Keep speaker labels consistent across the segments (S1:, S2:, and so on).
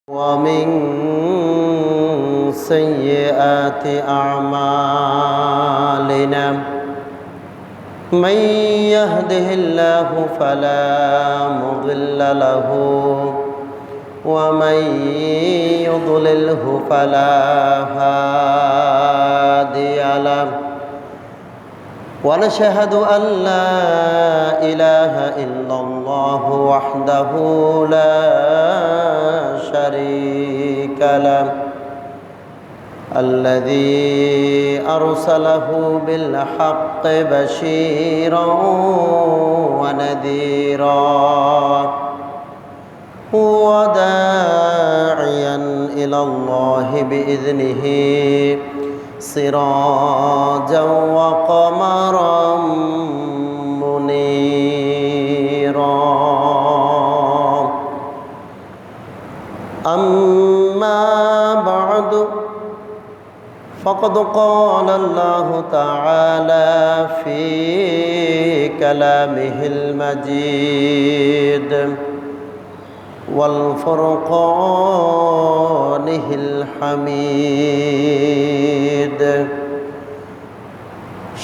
S1: ومن سيئات أعمالنا من يهده الله فلا مضل له ومن يضلله فلا هادي له ونشهد أن لا إله إلا الله وحده لا شريك له الذي أرسله بالحق بشيرا ونذيرا وداعيا إلى الله بإذنه سراجا وقمرا منيرا أما بعد فقد قال الله تعالى في كلامه المجيد والفرقانه الحميد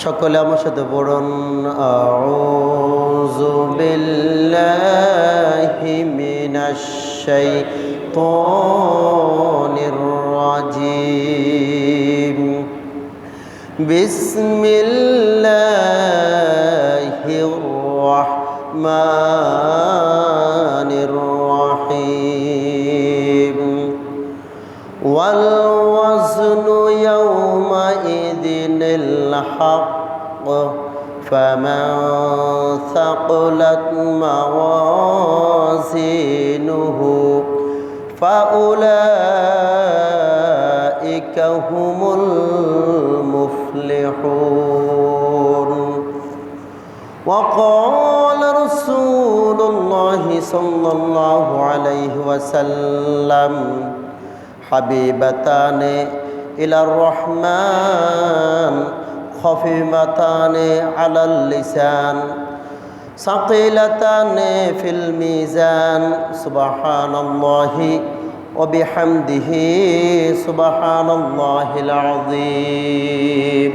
S1: সকলে আমার সাথে পড়ুন আউযু বিল্লাহি মিনাশ শাইতানির রাজীম বিসমিল্লাহির রাহমানির রহিম ওয়াল ওয়াজনু ইয়াওমাইযিনিল হক ফামান সাকুলাত মাওয়াজিনুহু ফাউলাইকা হুমুল মুফলিহুন وقال رسول الله صلى الله عليه وسلم حبيبتان إلى الرحمن خفيفتان على اللسان ثقيلتان في الميزان سبحان الله وبحمده سبحان الله العظيم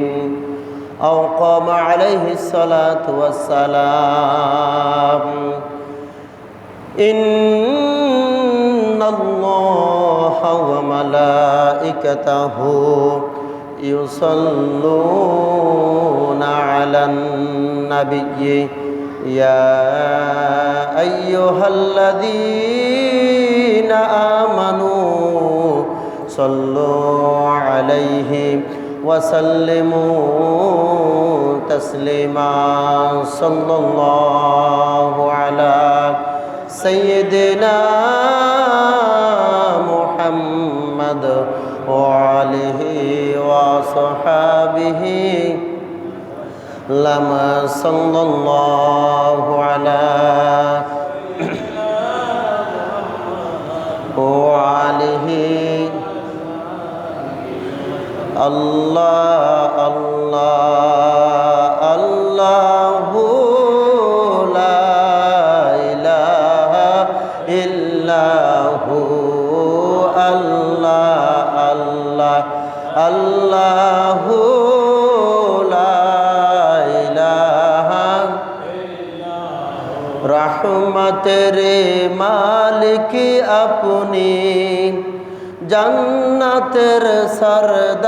S1: أو قام عليه الصلاة والسلام إن الله وملائكته يصلون على النبي يا أيها الذين آمنوا صلوا عليه وسلموا تسليما صلى الله على سيدنا محمد وعليه وصحابه لما صلى الله على وعليه الله الله الله لا إله إلا هو الله الله الله لا إله رحمتের মালিক আপনি জান্নাতের সরদার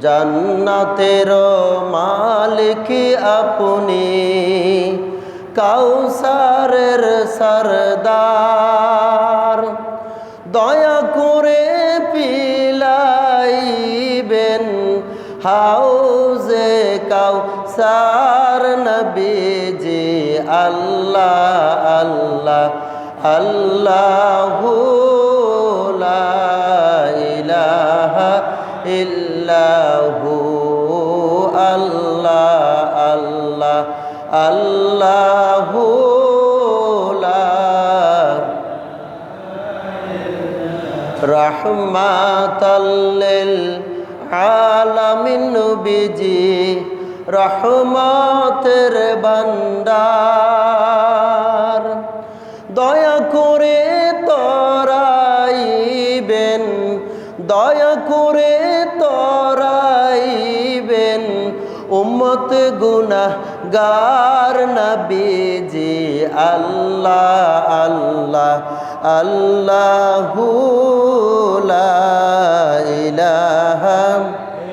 S1: জান্নাতের মালিক আপনি কাউসারের সরদার দয়া করে পিলাইবেন হাউজে কাউসার নবীজি আল্লাহ আল্লাহ আল্লাহু লা ইলাহা ইল্লাহু আল্লাহ আল্লাহ আল্লাহু লা রাহমাতাল লিল আলামিন নবীজি রহমতের ভান্ডার দয়া করে তরাইবেন, দয়া করে তরাইবেন উম্মত গুনাহগার নবীজি। আল্লাহ আল্লাহ আল্লাহু লা ইলাহা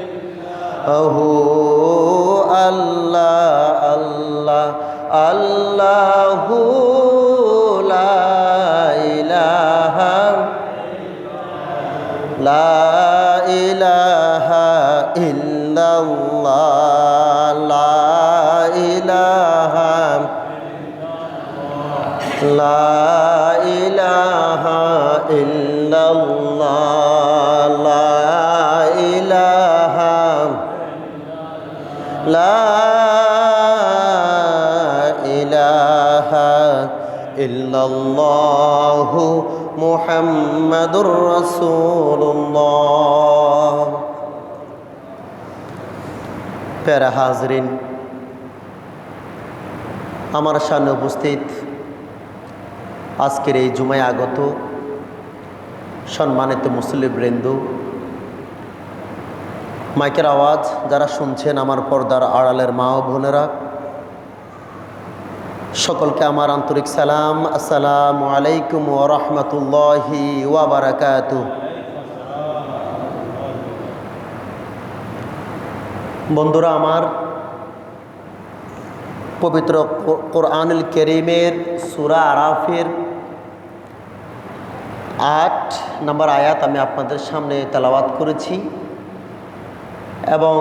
S1: ইল্লাহু, আল্লাহ আল্লাহ আল্লাহু লা ইলাহা লা ইলাহা ইল্লাল্লাহ, লা ইলাহা লা ইলাহা ইল্লাল্লাহ, লা ইলাহা লা ইলাহা ইল্লাল্লাহু মুহাম্মাদুর রাসূলুল্লাহ। প্যারা হাজরিন, আমার সামনে উপস্থিত আজকের এই জুমায় আগত সম্মানিত মুসল্লিবৃন্দ, মাইকের আওয়াজ যারা শুনছেন, আমার পর্দার আড়ালের মা ও বোনেরা, সকলকে আমার আন্তরিক সালাম। আসসালামু আলাইকুম ওয়া রাহমাতুল্লাহি ওয়া বারাকাতুহু। বন্ধুরা আমার, পবিত্র কোরআনুল কারীমের সূরা আরাফের 8 নম্বর আয়াত আমি আপনাদের সামনে তেলাওয়াত করেছি এবং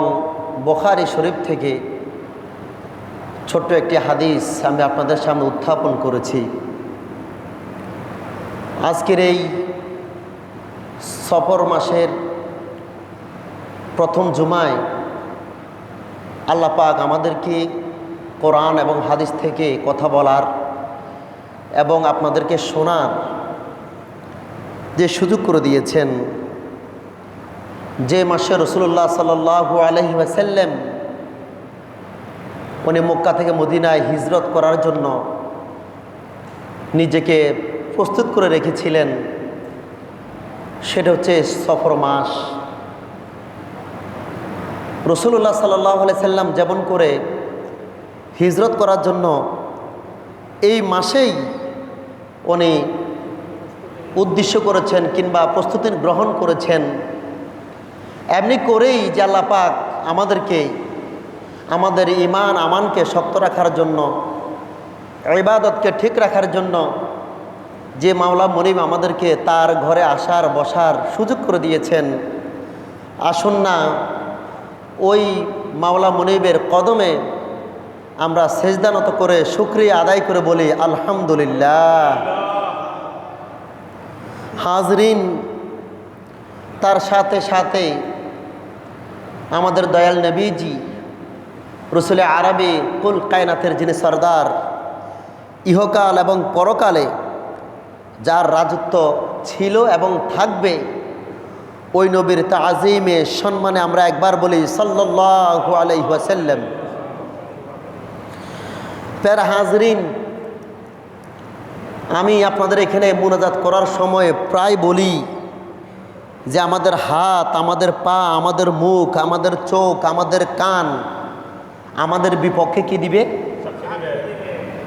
S1: বুখারী শরীফ থেকে ছোট্ট একটি হাদিস আমি আপনাদের সামনে উত্থাপন করেছি। আজকের এই সফর মাসের প্রথম জুমায় আল্লাহ পাক আমাদেরকে কোরআন এবং হাদিস থেকে কথা বলার এবং আপনাদেরকে শোনার যে সুযোগ করে দিয়েছেন, যে মাসে রাসূলুল্লাহ সাল্লাল্লাহু আলাইহি ওয়াসাল্লাম উনি মক্কা থেকে মদিনায় হিজরত করার জন্য নিজেকে প্রস্তুত করে রেখেছিলেন, সেটা হচ্ছে সফর মাস। রাসূলুল্লাহ সাল্লাল্লাহু আলাইহি ওয়াসাল্লাম যেমন করে হিজরত করার জন্য এই মাসেই উনি উদ্দেশ্য করেছেন কিংবা প্রস্তুতি গ্রহণ করেছেন, এমনি করেই যে আল্লাহ পাক আমাদেরকে আমাদের ঈমান আমানকে শক্ত রাখার জন্য, ইবাদতকে ঠিক রাখার জন্য যে মাওলা মুনিব আমাদেরকে তার ঘরে আসার বসার সুযোগ করে দিয়েছেন, আসুন না ওই মাওলা মুনিবের কদমে আমরা সেজদানত করে শুকরিয়া আদায় করে বলি আলহামদুলিল্লাহ। হাজরিন, তার সাথে সাথে আমাদের দয়াল নবীজি রসুল আরবি কুল কায়নাতের যিনি সরদার, ইহকাল এবং পরকালে যার রাজত্ব ছিল এবং থাকবে, ওই নবীর তাজিমে সম্মানে আমরা একবার বলি সাল্লাল্লাহু আলাইহি ওয়াসাল্লাম। প্যারা হাজরিন, আমি আপনাদের এখানে মুনাজাত করার সময় প্রায় বলি যে আমাদের হাত, আমাদের পা, আমাদের মুখ, আমাদের চোখ, আমাদের কান আমাদের বিপক্ষে কি দিবে?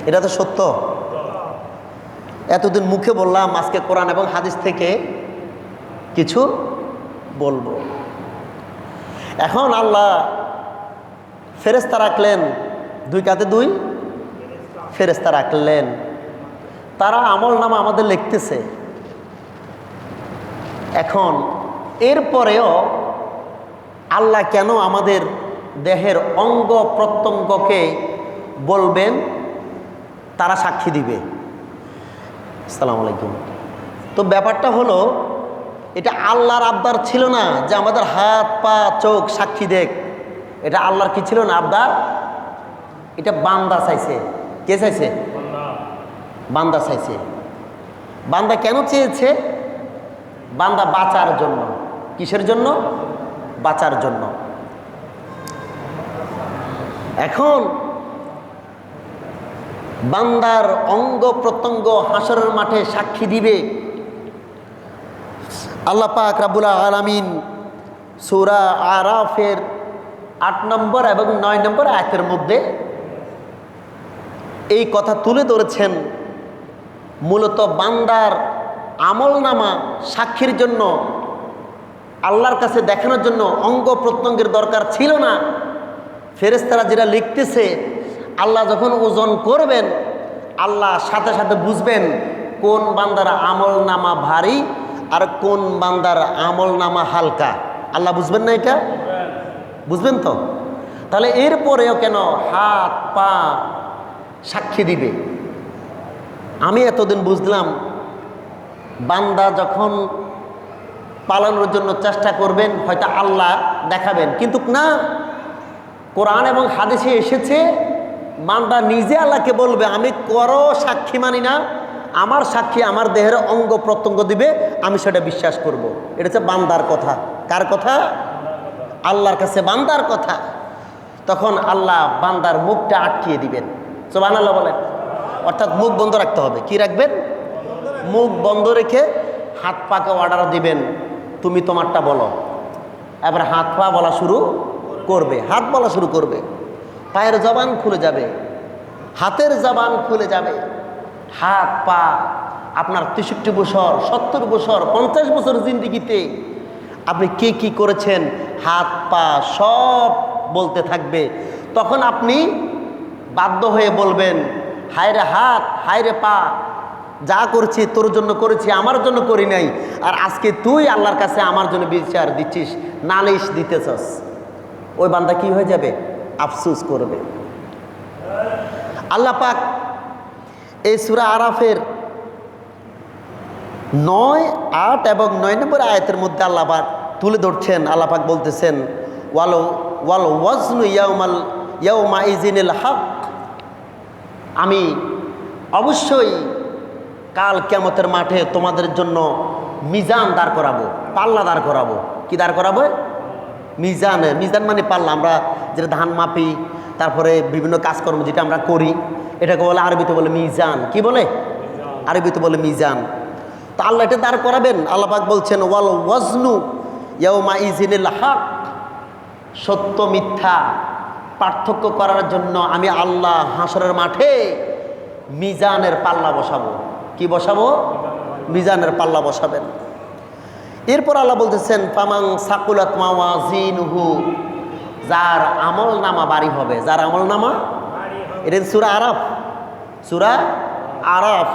S1: এটা তো সত্য। এতদিন মুখে বললাম, আজকে কোরআন এবং হাদিস থেকে কিছু বলবো। এখন আল্লাহ ফেরেশতা রাখলেন, দুই কাঁধে দুই ফেরেশতা রাখলেন, তারা আমল নামা আমাদের লিখতেছে। এখন এরপরেও আল্লাহ কেন আমাদের দেহের অঙ্গ প্রত্যঙ্গকে বলবেন? তারা সাক্ষী দিবে। আসসালামু আলাইকুম। তো ব্যাপারটা হলো, এটা আল্লাহর আবদার ছিল না যে আমাদের হাত পা চোখ সাক্ষী দেখ। এটা আল্লাহর কি ছিল না আবদার? এটা বান্দা চাইছে। কে চাইছে? বান্দা চাইছে। বান্দা কেন চেয়েছে? বান্দা বাঁচার জন্য। কিসের জন্য? বাঁচার জন্য। এখন বান্দার অঙ্গ প্রত্যঙ্গ হাসরের মাঠে সাক্ষী দিবে। আল্লাহ পাক রব্বুল আলামিন সূরা আরাফের 8 নম্বর এবং 9 নম্বর আয়াতের মধ্যে এই কথা তুলে ধরেছেন। মূলত বান্দার আমলনামা সাক্ষীর জন্য, আল্লাহর কাছে দেখানোর জন্য অঙ্গ প্রত্যঙ্গের দরকার ছিল না। ফেরেশতারা যেটা লিখতেছে, আল্লাহ যখন ওজন করবেন, আল্লাহ সাথে সাথে বুঝবেন কোন বান্দার আমলনামা ভারী আর কোন বান্দার আমলনামা হালকা। আল্লাহ বুঝবেন না? এটা বুঝবেন তো? তাহলে এরপরেও কেন হাত পা সাক্ষী দিবে? আমি এতদিন বুঝলাম বান্দা যখন পালানোর জন্য চেষ্টা করবেন হয়তো আল্লাহ দেখাবেন, কিন্তু না, কোরআন এবং হাদিসে এসেছে বান্দা নিজে আল্লাহকে বলবে আমি করো সাক্ষী মানি না, আমার সাক্ষী আমার দেহের অঙ্গ প্রত্যঙ্গ দিবে, আমি সেটা বিশ্বাস করব। এটা হচ্ছে বান্দার কথা। কার কথা? আল্লাহর কাছে বান্দার কথা। তখন আল্লাহ বান্দার মুখটা আটকিয়ে দিবেন। সুবহানাল্লাহ বলেন। অর্থাৎ মুখ বন্ধ রাখতে হবে। কি রাখবেন? মুখ বন্ধ রেখে হাত পাকে অর্ডার দিবেন, তুমি তোমারটা বলো। এবার হাত পা বলা শুরু করবে, হাত বলা শুরু করবে, পায়ের জবান খুলে যাবে, হাতের জবান খুলে যাবে। হাত পা আপনার 63 বছর, 70 বছর, 50 বছর জিন্দেগিতে আপনি কি কি করেছেন, হাত পা সব বলতে থাকবে। তখন আপনি বাধ্য হয়ে বলবেন, হায় রে হাত, হায় রে পা, যা করছি তোর জন্য করেছি, আমার জন্য করি নাই, আর আজকে তুই আল্লাহর কাছে আমার জন্য বিচার দিচ্ছিস, নালিশ দিতেছস। ওই বান্দা কি হয়ে যাবে? আফসোস করবে। আল্লাহ পাক এই সূরা আরাফের 9, 8 এবং 9 নম্বর আয়াতের মধ্যে আল্লাহ পাক তুলে ধরছেন। আল্লাহ পাক বলতেছেন, ওয়াল ওয়াজনু ইয়াউমা ইজিনিল হক, আমি অবশ্যই কাল কিয়ামতের মাঠে তোমাদের জন্য মিজান দাঁড় করাবো, পাল্লা দাঁড় করাবো। কি দাঁড় করাবো? মিজান। মিজান মানে পাল্লা। আমরা যেটা ধান মাপি, তারপরে বিভিন্ন কাজকর্ম যেটা আমরা করি, এটাকে বলে আরবিতে বলে মিজান। কি বলে? আরবিতে বলে মিজান। তো আল্লাহ এটা দাঁড় করাবেন। আল্লাহ পাক বলছেন, ওয়াল ওয়াজনু ইয়াউমা ইজিনিল হক, সত্য মিথ্যা পার্থক্য করার জন্য আমি আল্লাহ হাসরের মাঠে মিজানের পাল্লা বসাবো। কি বসাবো? মিজানের পাল্লা বসাবেন। এরপর আল্লাহ বলতেছেন, ফামান সাকুলাত মাওয়াজিনুহু, যার আমল নামা বাড়ি হবে, যার আমল নামা, এটা সূরা আরাফ, সূরা আরাফ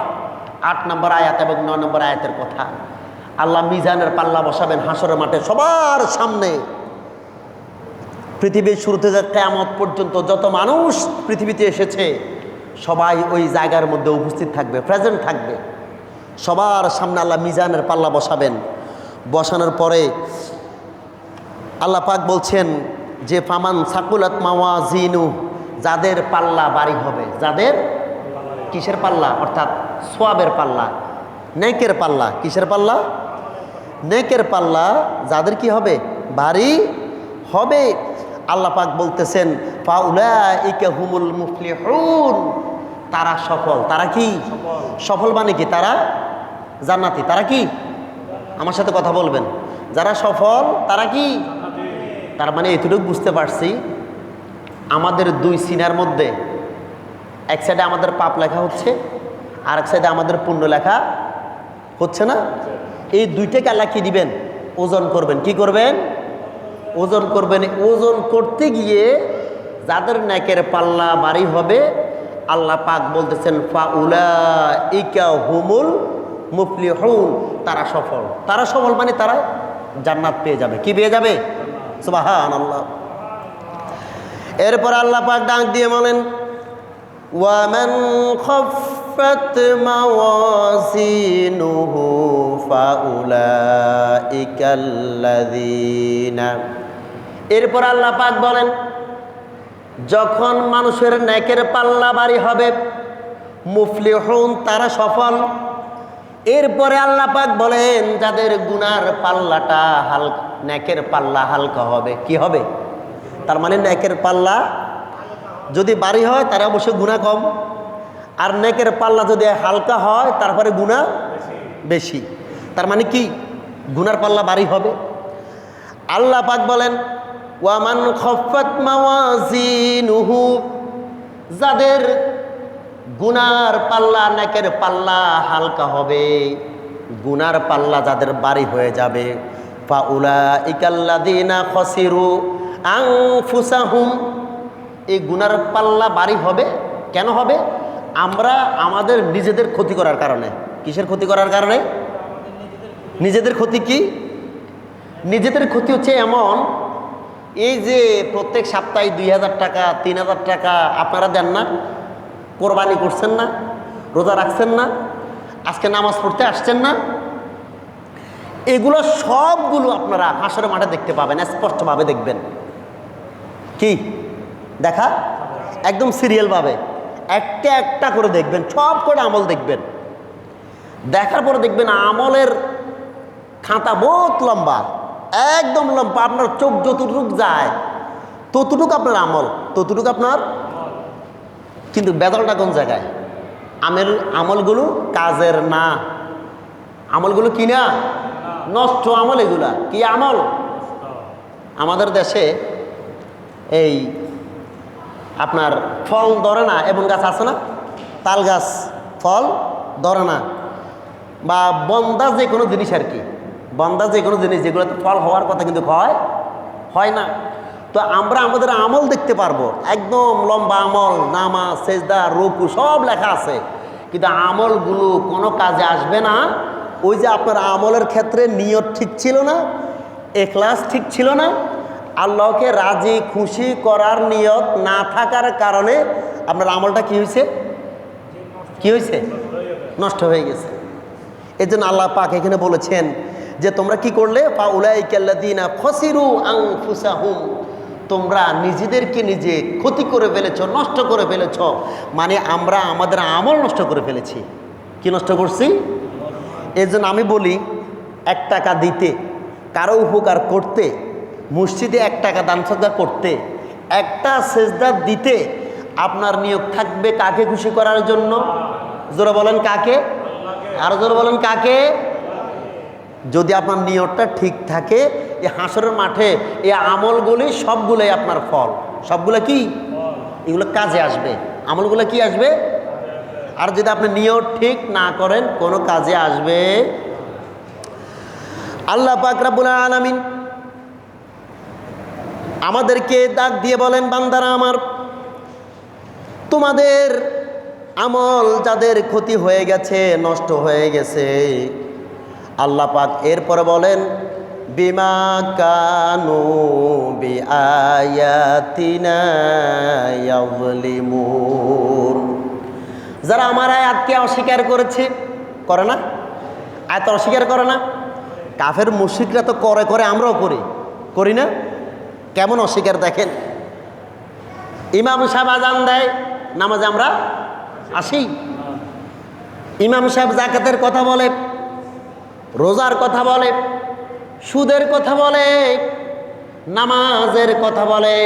S1: 8 নম্বর আয়াত এবং 9 নম্বর আয়াতের কথা। আল্লাহ মিজানের পাল্লা বসাবেন হাসরের মাঠে সবার সামনে। পৃথিবীর শুরুতে যে কিয়ামত পর্যন্ত যত মানুষ পৃথিবীতে এসেছে সবাই ওই জায়গার মধ্যে উপস্থিত থাকবে, প্রেজেন্ট থাকবে। সবার সামনে আল্লাহ মিজানের পাল্লা বসাবেন। বসানোর পরে আল্লাহ পাক বলছেন যে ফামান সাকুলাত মাওয়াজিনু, যাদের পাল্লা বাড়ি হবে, যাদের কিসের পাল্লা? অর্থাৎ সওয়াবের পাল্লা, নেকের পাল্লা। কিসের পাল্লা? নেকের পাল্লা। যাদের কি হবে? বাড়ি হবে। আল্লাহ পাক বলতেছেন, ফাউলাইকা হুমুল মুফলিহুন, তারা সফল। তারা কি সফল? মানে কি? তারা জান্নাতি। তারা কি? আমার সাথে কথা বলবেন। যারা সফল তারা কি? তার মানে এতটুকু বুঝতে পারছি, আমাদের দুই সিনার মধ্যে এক সাইডে আমাদের পাপ লেখা হচ্ছে, আর এক সাইডে আমাদের পুণ্য লেখা হচ্ছে না? এই দুইটাকে আল্লাহ কি দিবেন? ওজন করবেন। কি করবেন? ওজন করবেন। ওজন করতে গিয়ে যাদের নেকের পাল্লা বাড়ি হবে, আল্লাহ পাক বলতেছেন, ফাউলাইকা হুমুল মুফলিহুন, তারা সফল। তারা সফল মানে তারা জান্নাত পেয়ে যাবে। কি পেয়ে যাবে? সুবহানাল্লাহ। এরপর আল্লাহ পাক ডাক দিয়ে বলেন, ওয়ামান খাফফাত মাওয়াজিনুহু ফাউলাইকাল্লাযীনা, এরপর আল্লাহ পাক বলেন, যখন মানুষের নেকের পাল্লা ভারী হবে, মুফলিহুন তারা সফল। এরপরে আল্লাহ পাক বলেন, যাদের গুনার পাল্লাটা হালকা, নেকের পাল্লা হালকা হবে। কি হবে? তার মানে নেকের পাল্লা যদি ভারী হয় তারা অবশ্যই গুনাহ কম, আর নেকের পাল্লা যদি হালকা হয় তারপরে গুনাহ বেশি। তার মানে কি গুনার পাল্লা ভারী হবে। আল্লাহ পাক বলেন ওয়ামান খাফফাত মাওয়াজিনুহু, যাদের গুনার পাল্লা নেকের পাল্লা হালকা হবে, গুনার পাল্লা যাদের ভারী হয়ে যাবে, ফাউলাইকাল্লাযীনা খাসিরু আনফুসাহুম, এই গুনার পাল্লা ভারী হবে। কেন হবে? আমরা আমাদের নিজেদের ক্ষতি করার কারণে। কিসের ক্ষতি করার কারণে? নিজেদের ক্ষতি। কি নিজেদের ক্ষতি হচ্ছে এমন, এই যে প্রত্যেক সপ্তাহে 2000 টাকা 3000 টাকা আপনারা দেন না, কোরবানি করছেন না, রোজা রাখছেন না, আজকে নামাজ পড়তে আসছেন না, এগুলো সবগুলো আপনারা হাসরের মাঠে দেখতে পাবেন, স্পষ্টভাবে দেখবেন। কি দেখা? একদম সিরিয়ালভাবে একটা একটা করে দেখবেন, সব করে আমল দেখবেন। দেখার পরে দেখবেন আমলের খাতা বহুত লম্বা, একদম লম্বা। আপনার চোখ যতটুক যায় ততটুক আপনার আমল, ততটুক আপনার। কিন্তু বেদলটা কোন জায়গায়? আমলগুলো কাজের না, আমলগুলো কি না? নষ্ট আমল। এগুলা কি আমল? আমাদের দেশে এই আপনার ফল ধরে না এমন গাছ আছে না, তাল গাছ, ফল ধরে না, বা বন্দা যে কোনো জিনিস আর কি, বন্দা যে কোনো জিনিস যেগুলোতে ফল হওয়ার কথা কিন্তু হয় না। তো আমরা আমাদের আমল দেখতে পারবো, একদম লম্বা আমল, নামাজ, সেজদা, রুকু সব লেখা আছে, কিন্তু আমলগুলো কোনো কাজে আসবে না। ওই যে আপনার আমলের ক্ষেত্রে নিয়ত ঠিক ছিল না, ইখলাস ঠিক ছিল না, আল্লাহকে রাজি খুশি করার নিয়ত না থাকার কারণে আপনার আমলটা কি হয়েছে? নষ্ট হয়ে গেছে। এই জন্য আল্লাহ পাক এখানে বলেছেন যে তোমরা কি করলে? ফাউলাইকাল্লাযীনা খাসিরু আনফুসাহুম, তোমরা নিজেদেরকে নিজে ক্ষতি করে ফেলেছ, নষ্ট করে ফেলেছ। মানে আমরা আমাদের আমল নষ্ট করে ফেলেছি। কি নষ্ট করছি? এই জন্য আমি বলি 1 টাকা দিতে, কারো উপকার করতে, মসজিদে 1 টাকা দান সদকা করতে, একটা সেজদা দিতে আপনার নিয়োগ থাকবে কাকে খুশি করার জন্য? জোরে বলেন কাকে? আরো জোরে বলেন কাকে? যদি আপনার নিয়তটা ঠিক থাকে, এই হাসরের মাঠে এই আমলগুলি সবগুলোই আপনার ফল, সবগুলো কি? এগুলো কাজে আসবে। আমলগুলো কি আসবে? আর যদি আপনি নিয়ত ঠিক না করেন, কোনো কাজে আসবে। আল্লাহ পাক রব্বুল আলামিন আমাদেরকে ডাক দিয়ে বলেন, বান্দারা আমার, তোমাদের আমল যাদের ক্ষতি হয়ে গেছে, নষ্ট হয়ে গেছে, আল্লাহ পাক এরপরে বলেন বিমা কানু বিআয়াতিনা ইয়াযলিমুন, যারা আমার আয়াতকে অস্বীকার করেছে, করে না? আয়াত অস্বীকার করে না? কাফের মুশরিকরা তো করে, আমরাও করি না? কেমন অস্বীকার দেখেন। ইমাম সাহেব আজান দেয়, নামাজে আমরা আসি। ইমাম সাহেব যাকাতের কথা বলে, রোজার কথা বলে, সুদের কথা বলে, নামাজের কথা বলে,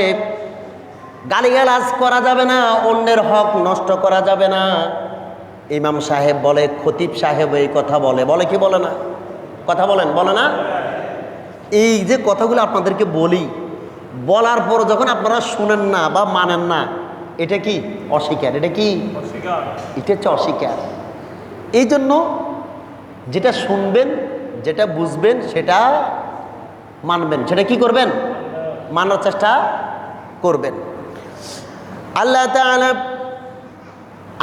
S1: গালিগালাজ করা যাবে না, অন্যের হক নষ্ট করা যাবে না। ইমাম সাহেব বলে, খতিব সাহেব এই কথা বলে কি বলে না? কথা বলে না? এই যে কথাগুলো আপনাদেরকে বলি, বলার পর যখন আপনারা শুনেন না বা মানেন না, এটা কি? অস্বীকার। এটা কি? এটা হচ্ছে অস্বীকার। এই জন্য যেটা শুনবেন, যেটা বুঝবেন, সেটা মানবেন, সেটা কি করবেন? মানার চেষ্টা করবেন। আল্লাহ তাআলা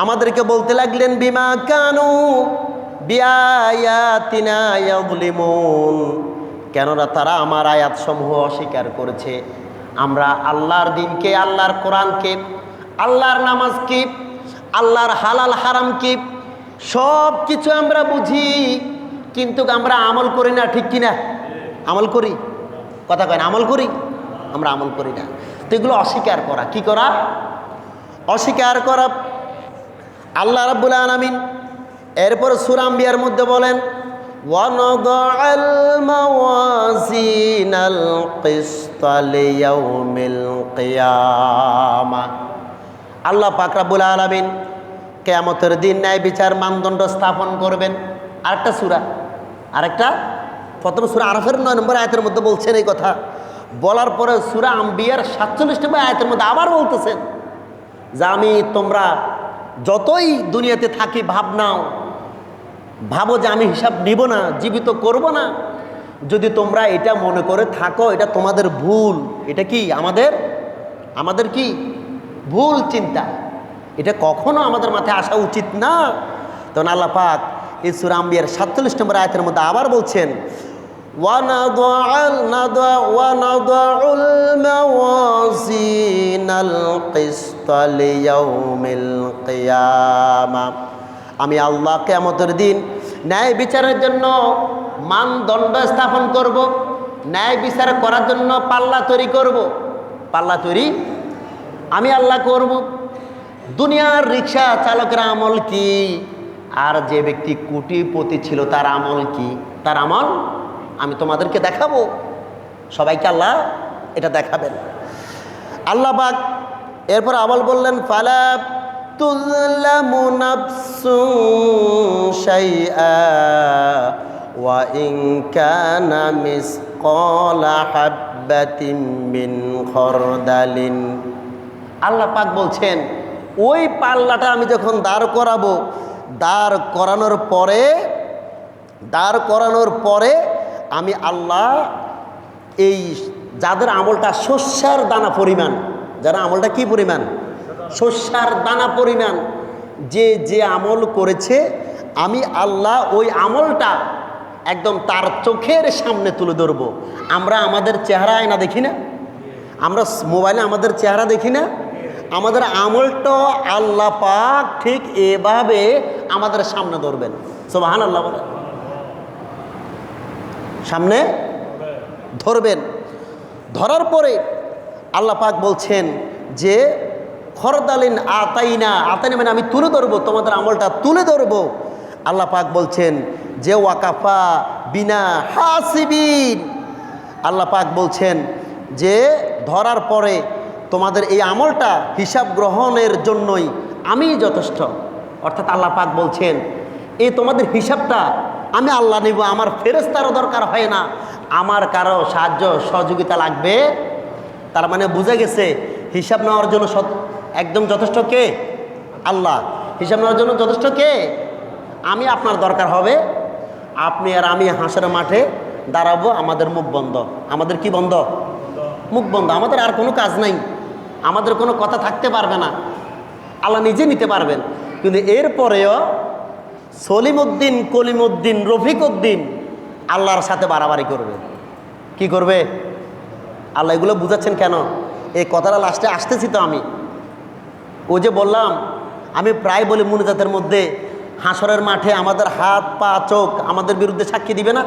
S1: আমাদেরকে বলতে লাগলেন বিমা কানু বিআয়াতিনা ইয়াযলিমুন, কেননা তারা আমার আয়াতসমূহ অস্বীকার করেছে। আমরা আল্লাহর দিনকে, আল্লাহর কোরআনকে, আল্লাহর নামাজকে, আল্লাহর হালাল হারামকে সব কিছু আমরা বুঝি, কিন্তু আমরা আমল করি না। ঠিক কিনা? আমল করি? কথা কয় না? আমল করি? আমরা আমল করি না। তো এগুলো অস্বীকার করা। কি করা? অস্বীকার করা। আল্লাহ রাব্বুল আলামিন এরপর সূরা আম্বিয়ার মধ্যে বলেন ওয়ানাদাআল মাওয়াজিনাল কিসতা লিয়াউমিল কিয়ামা। আল্লাহ পাক রব্বুল আলামিন কিয়ামতের দিন ন্যায় বিচার মানদণ্ড স্থাপন করবেন। আরেকটা সূরা, আরেকটা প্রথম সূরা আরাফের 9 নম্বর আয়াতের মধ্যে বলছেন এই কথা। বলার পরে সূরা আম্বিয়ার 47 নম্বর আয়াতের মধ্যে আবার বলতেছেন যে আমি তোমরা যতই দুনিয়াতে থাকি ভাবো যে আমি হিসাব নিব না, জীবিত করব না। যদি তোমরা এটা মনে করে থাকো, এটা তোমাদের ভুল। এটা কি আমাদের কি ভুল চিন্তা, এটা কখনো আমাদের মাথায় আসা উচিত না। তখন আল্লাহ পাক এই সূরা আম্বিয়ার 47 নম্বর আয়াতের মধ্যে আবার বলছেন ওয়ানাদুল মাওয়াজিনাল কিসতা লিয়াউমিল কিয়ামা, আমি আল্লাহ কিয়ামতের দিন ন্যায় বিচারের জন্য মানদণ্ড স্থাপন করব, ন্যায় বিচার করার জন্য পাল্লা তৈরি করব। পাল্লা তৈরি আমি আল্লাহ করব। দুনিয়ার রিক্সা চালকের আমল কি, আর যে ব্যক্তি কোটিপতি ছিল তার আমল কি, তার আমল আমি তোমাদেরকে দেখাবো। সবাইকে আল্লাহ এটা দেখাবেন। আল্লাহ পাক এরপর আবার বললেন ফালা তুযলামু নাফসুন শাইআ ওয়া ইন কানা মিসকালা হাববাতিন মিন খারদালিন। আল্লাহ পাক বলছেন ওই পাল্লাটা আমি যখন দাঁড় করাবো, দাঁড় করানোর পরে আমি আল্লাহ এই যাদের আমলটা শস্যার দানা পরিমাণ, যারা আমলটা কি পরিমাণ, শস্যার দানা পরিমাণ, যে আমল করেছে আমি আল্লাহ ওই আমলটা একদম তার চোখের সামনে তুলে ধরবো। আমরা আমাদের চেহারা আয়না দেখি না, আমরা মোবাইলে আমাদের চেহারা দেখি না, আমাদের আমলটা আল্লাহ পাক ঠিক এভাবে আমাদের সামনে ধরবেন। সুবহানাল্লাহ বলেন, সামনে ধরবেন। ধরার পরে আল্লাহ পাক বলছেন যে খরদালিন আতাইনা মানে আমি তুলে ধরবো, তোমাদের আমলটা তুলে ধরবো। আল্লাহ পাক বলছেন যে ওয়াকাফা বিনা হাসিবিন, আল্লাহ পাক বলছেন যে ধরার পরে তোমাদের এই আমলটা হিসাব গ্রহণের জন্যই আমি যথেষ্ট। অর্থাৎ আল্লাহ পাক বলছেন এই তোমাদের হিসাবটা আমি আল্লাহ নেব, আমার ফেরেশতারও দরকার হয় না, আমার কারো সাহায্য সহযোগিতা লাগবে। তার মানে বুঝে গেছে হিসাব নেওয়ার জন্য একদম যথেষ্ট কে? আল্লাহ। হিসাব নেওয়ার জন্য যথেষ্ট কে? আমি, আপনার দরকার হবে আপনি আর আমি হাসরের মাঠে দাঁড়াবো, আমাদের মুখ বন্ধ। আমাদের কি বন্ধ? মুখ বন্ধ। আমাদের আর কোনো কাজ নাই, আমাদের কোনো কথা থাকতে পারবে না, আল্লাহ নিজে নিতে পারবেন। কিন্তু এরপরেও সলিমউদ্দিন, কলিমউদ্দিন, রফিকউদ্দিন আল্লাহর সাথে বাড়াবাড়ি করবে। কি করবে? আল্লাহ এগুলো বুঝাচ্ছেন কেন? এই কথাটা লাস্টে আসতেছি তো আমি। ও যে বললাম, আমি প্রায় বলি মুনাজাতের মধ্যে হাসরের মাঠে আমাদের হাত পা চোখ আমাদের বিরুদ্ধে সাক্ষী দিবে না,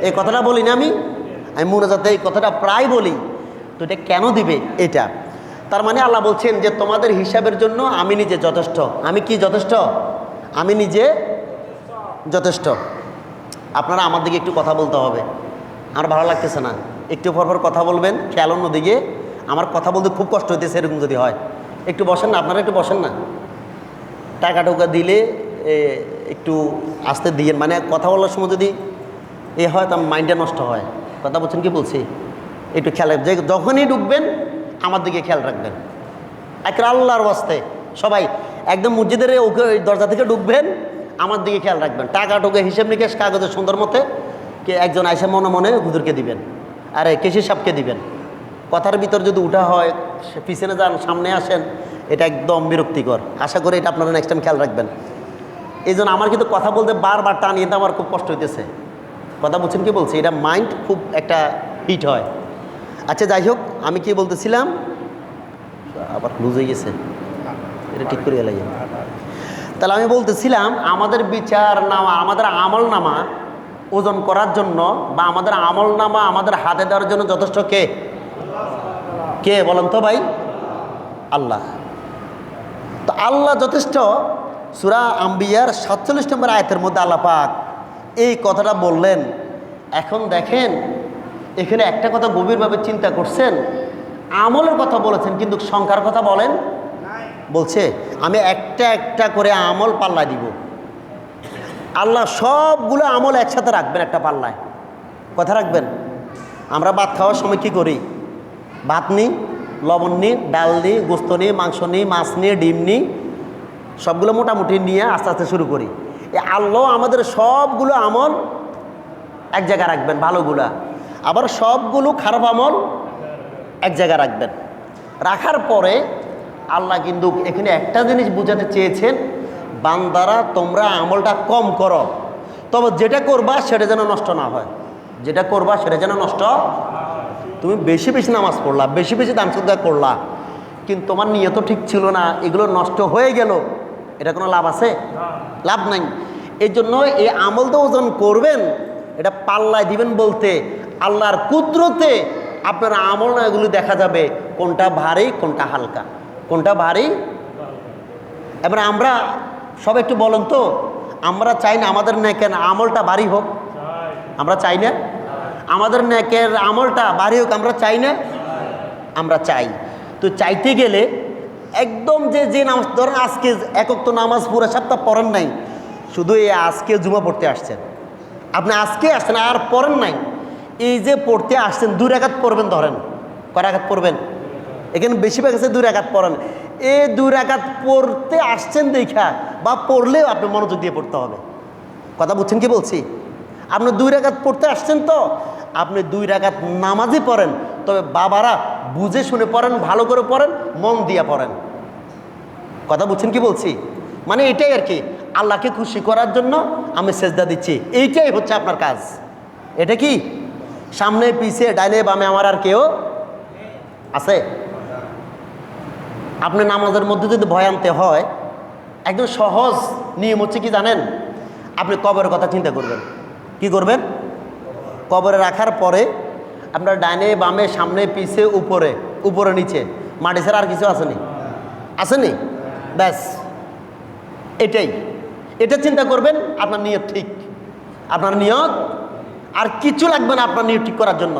S1: এই কথাটা বলি না আমি মুনাজাতে এই কথাটা প্রায় বলি। তো এটা কেন দিবে? এটা তার মানে আল্লাহ বলছেন যে তোমাদের হিসাবের জন্য আমি নিজে যথেষ্ট। আমি কি যথেষ্ট? আমি নিজে যথেষ্ট। আপনারা আমার দিকে একটু কথা বলতে হবে, আমার ভালো লাগতেছে না, একটু পরপর কথা বলবেন, খেয়াল অন্যদিকে। আমার কথা বলতে খুব কষ্ট হইতেছে, এরকম যদি হয় একটু বসেন না, আপনারা একটু বসেন না। টাকা টোকা দিলে একটু আস্তে দিয়েন, মানে কথা বলার সময় যদি হয় তো মাইন্ডটা নষ্ট হয়। কথা বলছেন কি বলছি? একটু খেয়াল যে যখনই ঢুকবেন আমার দিকে খেয়াল রাখবেন, একটা আল্লাহর ওয়াস্তে। সবাই একদম মসজিদের ওকে দরজা থেকে ঢুকবেন, আমার দিকে খেয়াল রাখবেন। টাকা টোকা হিসেব নিকেশ কাগজে সুন্দর মতে কে একজন আইসা মনে মনে হুজুরকে দিবেন, আরে কেশি সাহেবকে দিবেন। কথার ভিতর যদি উঠা হয় পিছনে যান, সামনে আসেন, এটা একদম বিরক্তিকর। আশা করি এটা আপনারা নেক্সট টাইম খেয়াল রাখবেন। এই জন্য আমার কিন্তু কথা বলতে বারবার টানিয়ে তো আমার খুব কষ্ট হইতেছে। কথা বলছেন কি বলছি? এটা মাইন্ড খুব একটা হিট হয়। আচ্ছা যাই হোক, আমি কি বলতেছিলাম, আবার লুজ হয়ে গেছে, এটা ঠিক করে এলাই। তাহলে আমি বলতেছিলাম আমাদের বিচার নামা, আমাদের আমল নামা ওজন করার জন্য বা আমাদের আমল নামা আমাদের হাতে দেওয়ার জন্য যথেষ্ট কে? কে বলেন তো ভাই? আল্লাহ। তো আল্লাহ যথেষ্ট। সূরা আম্বিয়ার 47 নম্বর আয়াতের মধ্যে আল্লাহ পাক এই কথাটা বললেন। এখন দেখেন এখানে একটা কথা গভীরভাবে চিন্তা করছেন, আমলের কথা বলেছেন কিন্তু সংখ্যার কথা বলছে আমি একটা একটা করে আমল পাল্লা দিব। আল্লাহ সবগুলো আমল একসাথে রাখবেন একটা পাল্লায়। কথা রাখবেন। আমরা ভাত খাওয়ার সময় কি করি? ভাত নিই, লবণ নিই, ডাল নিই, গোস্ত নিই, মাংস নিই, মাছ নিই, ডিম নিই, সবগুলো মোটামুটি নিয়ে আস্তে আস্তে শুরু করি। আল্লাহ আমাদের সবগুলো আমল এক জায়গায় রাখবেন, ভালোগুলা, আবার সবগুলো খারাপ আমল এক জায়গায় রাখবেন। রাখার পরে আল্লাহ কিন্তু এখানে একটা জিনিস বোঝাতে চেয়েছেন, বান্দারা তোমরা আমলটা কম করো, তবে যেটা করবা সেটা যেন নষ্ট না হয়। যেটা করবা সেটা যেন নষ্ট। তুমি বেশি বেশি নামাজ পড়লা, বেশি বেশি দান সদকা করলা, কিন্তু তোমার নিয়ত ঠিক ছিল না, এগুলো নষ্ট হয়ে গেল, এটা কোনো লাভ আছে? লাভ নাই। এই জন্য এই আমল তো ওজন করবেন, এটা পাল্লায় দিবেন বলতে আল্লাহর কুদরতে আপনার আমল না এগুলো দেখা যাবে কোনটা ভারী কোনটা হালকা, কোনটা ভারী। এবার আমরা সব একটু বলেন তো, আমরা চাই না আমাদের নেকের আমলটা ভারী হোক? আমরা চাই না আমাদের নেকের আমলটা ভারী হোক? আমরা চাই না? আমরা চাই। তো চাইতে গেলে একদম যে নামাজ, ধরেন আজকে একক তো নামাজ পুরো সপ্তাহ পড়েন নাই, শুধু এই আজকে জুমা পড়তে আসছেন, আপনি আজকে আসছেন আর পড়েন নাই, এই যে পড়তে আসছেন 2 রাকাত পড়বেন, ধরেন কয় রাকাত পড়বেন? এখানে বেশিরভাগ আছে 2 রাকাত পড়েন। এই 2 রাকাত পড়তে আসছেন দেখা বা পড়লেও আপনি মনোযোগ দিয়ে পড়তে হবে। কথা বুঝছেন কি বলছি? আপনি 2 রাকাত পড়তে আসছেন, তো আপনি 2 রাকাত নামাজই পড়েন, তবে বাবারা বুঝে শুনে পড়েন, ভালো করে পড়েন, মন দিয়ে পড়েন। কথা বুঝছেন কি বলছি? মানে এটাই আর কি, আল্লাহকে খুশি করার জন্য আমি সেজদা দিচ্ছি, এইটাই হচ্ছে আপনার কাজ। এটা কি সামনে পিছে ডাইলে বামে আমার আর কেউ আছে? আপনি নামাজের মধ্যে যদি ভয় আনতে হয়, একদম সহজ নিয়ম হচ্ছে কি জানেন? আপনি কবরের কথা চিন্তা করবেন। কি করবেন? কবরে রাখার পরে আপনার ডাইনে বামে সামনে পিছে উপরে, উপরে নিচে, মাটি ছাড়া আর কিছু আসেনি? আসেনি? ব্যাস এটাই, এটা চিন্তা করবেন, আপনার নিয়ত ঠিক। আপনার নিয়ত আর কিছু লাগবে না আপনার নিয়ত ঠিক করার জন্য।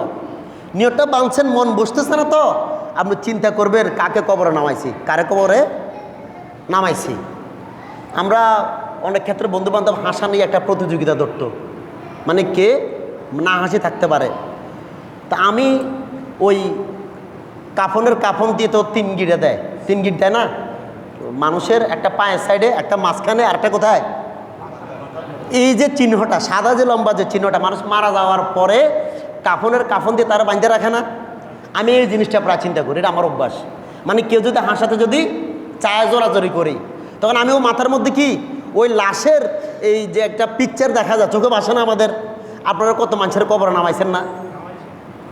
S1: নিয়তটা বাঁধছেন, মন বসতেছে না, তো আপনি চিন্তা করবেন কাকে কবরে নামাইছি, কারে কবরে নামাইছি। আমরা অনেক ক্ষেত্রে বন্ধুবান্ধব হাসা নিয়ে একটা প্রতিযোগিতা ধরতো, মানে কে না হাসি থাকতে পারে। তা আমি ওই কাফন দিয়ে তো 3 গিঁড়ে দেয়, 3 গিঁট দেয় না মানুষের, একটা পায়ের সাইডে, একটা মাঝখানে, আর একটা কোথায়? এই যে চিহ্নটা, সাদা যে লম্বা যে চিহ্নটা, মানুষ মারা যাওয়ার পরে কাফন দিয়ে তারা বাঁধতে রাখে না? আমি এই জিনিসটা প্রায় চিন্তা করি, এটা আমার অভ্যাস। মানে কেউ যদি হাসাতে যদি চায় জোরাজোরি করি, তখন আমিও মাথার মধ্যে কি ওই লাশের এই যে একটা পিকচার দেখা যায়, চোখে ভাসে না আমাদের? আপনারা কত মানুষের কবরে নামাইছেন না?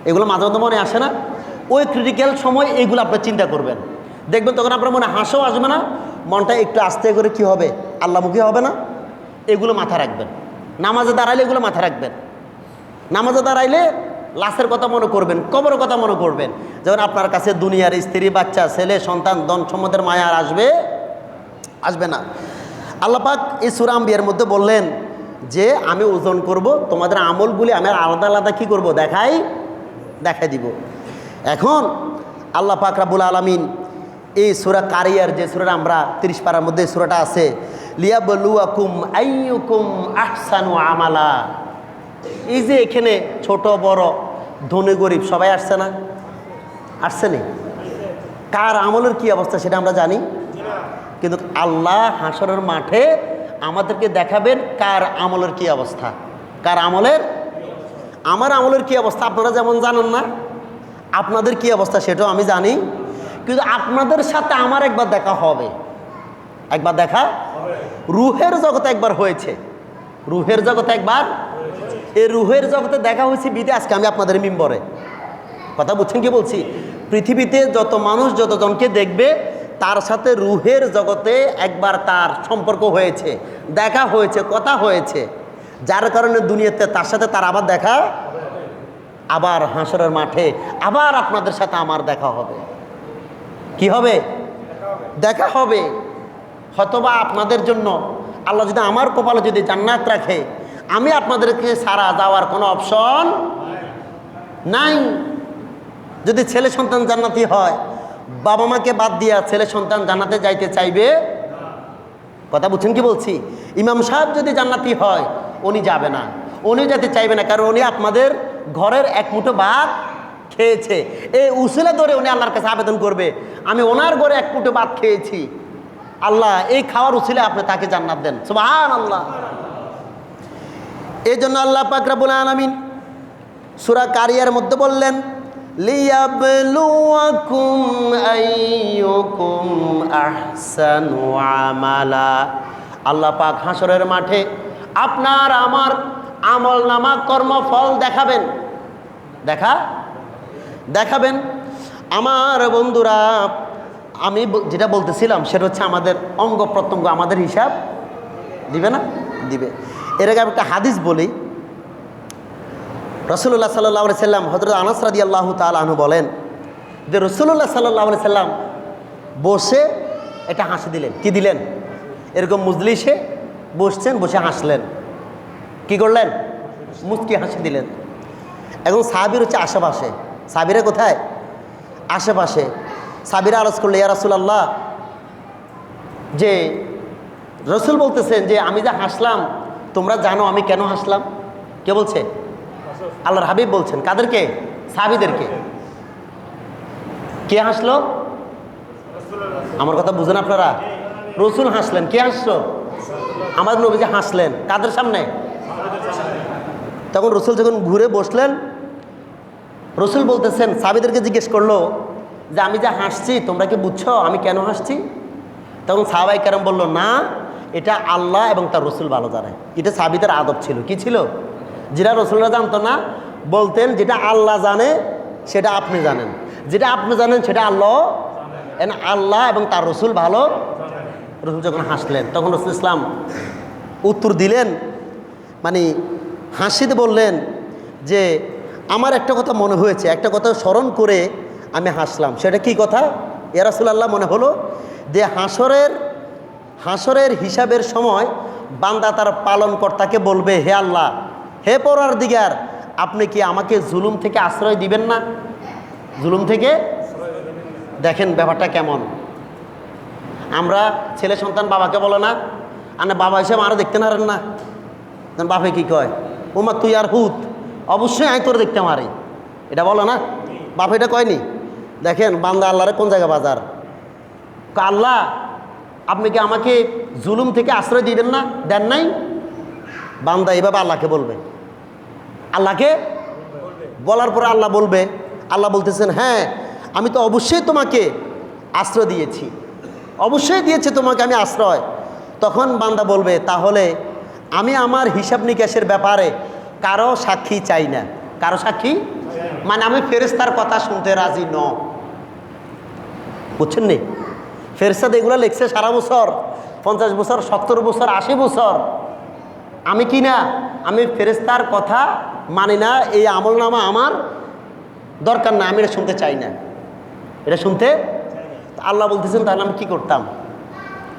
S1: এগুলো মাঝে মধ্যে মনে আসে না? ওই ক্রিটিক্যাল সময় এইগুলো আপনি চিন্তা করবেন, দেখবেন তখন আপনার মনে হাসিও আসবে না, মনটা একটু আস্তে করে কি হবে, আল্লাহমুখী হবে না? এগুলো মাথায় রাখবেন। নামাজে দাঁড়াইলে এগুলো মাথায় রাখবেন। নামাজে দাঁড়াইলে লাশের কথা মনে করবেন, কবরের কথা মনে করবেন। যেমন আপনার কাছে দুনিয়ার স্ত্রী, বাচ্চা, ছেলে, সন্তান, ধন সম্পদের মায়া আর আসবে না। আল্লাহ পাক এই সূরা আম্বিয়ার মধ্যে বললেন যে আমি ওজন করব, তোমাদের আমলগুলি আমি আলাদা আলাদা কি করব, দেখাই দিব। এখন আল্লাহ পাক রাব্বুল আলামিন এই সূরা কারিয়ার, যে সূরাটা আমরা 30 পারার মধ্যে সূরাটা আছে, লিয়াবলুয়াকুম আইয়ুকুম আহসানু আমালা। এই যে এখানে ছোট বড়, ধনী গরিব সবাই আসছে না? আসছে না? কার আমলের কি অবস্থা সেটা আমরা জানি, কিন্তু আল্লাহ হাসরের মাঠে আমাদেরকে দেখাবেন কার আমলের কি অবস্থা। কার আমলের? আমার আমলের কি অবস্থা আপনারা যেমন জানেন না, আপনাদের কি অবস্থা সেটাও আমি জানি, কিন্তু আপনাদের সাথে আমার একবার দেখা হবে, একবার দেখা রুহের জগতে একবার হয়েছে, রুহের জগতে একবার, এই রুহের জগতে দেখা হয়েছে বিদে আজকে আমি আপনাদের মিম্বরে। কথা বুঝছেন কি বলছি? পৃথিবীতে যত মানুষ যতজনকে দেখবে তার সাথে রুহের জগতে একবার তার সম্পর্ক হয়েছে, দেখা হয়েছে, কথা হয়েছে, যার কারণে দুনিয়াতে তার সাথে তার আবার দেখা, আবার হাসরের মাঠে আবার আপনাদের সাথে আমার দেখা হবে। কি হবে? দেখা হবে। হয়তোবা আপনাদের জন্য আল্লাহ যদি আমার কপালে যদি জান্নাত রাখে, আমি আপনাদেরকে সারা যাওয়ার কোনো অপশন নাই। যদি ছেলে সন্তান জান্নাতি হয়, বাবা মাকে বাদ দিয়া ছেলে সন্তান জান্নাতে যাইতে চাইবে? কথা বুঝছেন কি বলছি? ইমাম সাহেব যদি জান্নাতি হয় উনি যাবে না, উনি যেতে চাইবে না, কারণ উনি আপনাদের ঘরের এক মুঠো ভাত খেয়েছে। এই উসিলা ধরে উনি আল্লাহর কাছে আবেদন করবে, আমি ওনার ঘরে এক মুঠো ভাত খেয়েছি, আল্লাহ এই খাওয়ার উসিলা আপনি তাকে জান্নাত দেন। সুবহানাল্লাহ। এই জন্য আল্লাহ পাক রব্বুল আলামিন সূরা কারিয়ার মধ্যে বললেন, লিয়াবলুয়াকুম আইয়ুকুম আহসানু আমালা। আল্লাহ পাক হাসরের মাঠে আপনার আমার আমল নামা কর্মফল দেখাবেন। আমার বন্ধুরা, আমি যেটা বলতেছিলাম সেটা হচ্ছে আমাদের অঙ্গ প্রত্যঙ্গ আমাদের হিসাব দিবে না? দিবে। এর আগে আমি একটা হাদিস বলি। রাসূলুল্লাহ সাল্লাল্লাহু আলাইহি সাল্লাম, হযরত আনাস রাদিয়াল্লাহু তাআলা আনহু বলেন যে রাসূলুল্লাহ সাল্লাল্লাহু আলাইহি সাল্লাম বসে একটা হাসি দিলেন। কি দিলেন? এরকম মজলিসে বসছেন, বসে হাসলেন। কি করলেন? মুচকি হাসি দিলেন। এখন সাহাবীর হচ্ছে আশেপাশে। সাহাবীরা কোথায়? আশেপাশে। সাহাবীরা আরজ করলে, ইয়া রাসূলুল্লাহ, যে রসুল বলতেছেন যে আমি যা হাসলাম তোমরা জানো আমি কেন হাসলাম? কে বলছে? আল্লাহর হাবিব বলছেন। কাদেরকে? সাহাবীদেরকে। কে হাসলো? আমার কথা বুঝেন আপনারা? রসুল হাসলেন। কে হাসলো? আমাদের নবী যে হাসলেন। কাদের সামনে? তখন রসুল যখন ঘুরে বসলেন, রসুল বলতেছেন, সাহাবীদেরকে জিজ্ঞেস করলো যে আমি যা হাসছি তোমরা কি বুঝছো আমি কেন হাসছি? তখন সাহাবায়ে কেরাম বলল, না, এটা আল্লাহ এবং তার রসুল ভালো জানে। এটা সাহাবীদের আদব ছিল। কি ছিল? যেটা রসুলরা জানতো না, বলতেন যেটা আল্লাহ জানে সেটা আপনি জানেন, যেটা আপনি জানেন সেটা আল্লাহ এবং তার রসুল ভালো। রসুল যখন হাসলেন তখন রসুল ইসলাম উত্তর দিলেন, মানে হাসিতে বললেন যে আমার একটা কথা মনে হয়েছে, একটা কথা স্মরণ করে আমি হাসলাম। সেটা কি কথা? ইয়া রাসূলুল্লাহ, মনে হলো যে হাসরের হিসাবের সময় বান্দা তার পালনকর্তাকে বলবে, হে আল্লাহ, হে পরওয়ারদিগার, আপনি কি আমাকে জুলুম থেকে আশ্রয় দিবেন না? জুলুম থেকে। দেখেন ব্যাপারটা কেমন। আমরা ছেলে সন্তান বাবাকে বলে না, আনে বাবা হিসেবে আরও দেখতে পারেন না? বাপে কি কয়? ওমা তুই আর হুত, অবশ্যই আয় তোর দেখতে মারি, এটা বলো না? বাপ এটা কয়নি? দেখেন বান্দা আল্লাহরে কোন জায়গা বাজার। আল্লাহ, আপনি কি আমাকে জুলুম থেকে আশ্রয় দিবেন না? দেন নাই। বান্দা এইভাবে আল্লাহকে বলবে। আল্লাহকে বলার পরে আল্লাহ বলবে, আল্লাহ বলতেছেন, হ্যাঁ আমি তো অবশ্যই তোমাকে আশ্রয় দিয়েছি, অবশ্যই দিয়েছে তোমাকে আমি আশ্রয়। তখন বান্দা বলবে, তাহলে আমি আমার হিসাব নিকাশের ব্যাপারে কারো সাক্ষী চাই না। কারো সাক্ষী মানে আমি ফেরেশতার কথা শুনতে রাজি ন। বুঝছেন নি? ফেরেশতা এগুলো লিখছে সারা বছর, 50 বছর, 70 বছর, 80 বছর। আমি কি না, আমি ফেরেশতার কথা মানি না। এই আমল নামা আমার দরকার না, আমি এটা শুনতে চাই না, এটা শুনতে। আল্লাহ বলতেছেন তাহলে আমি কি করতাম?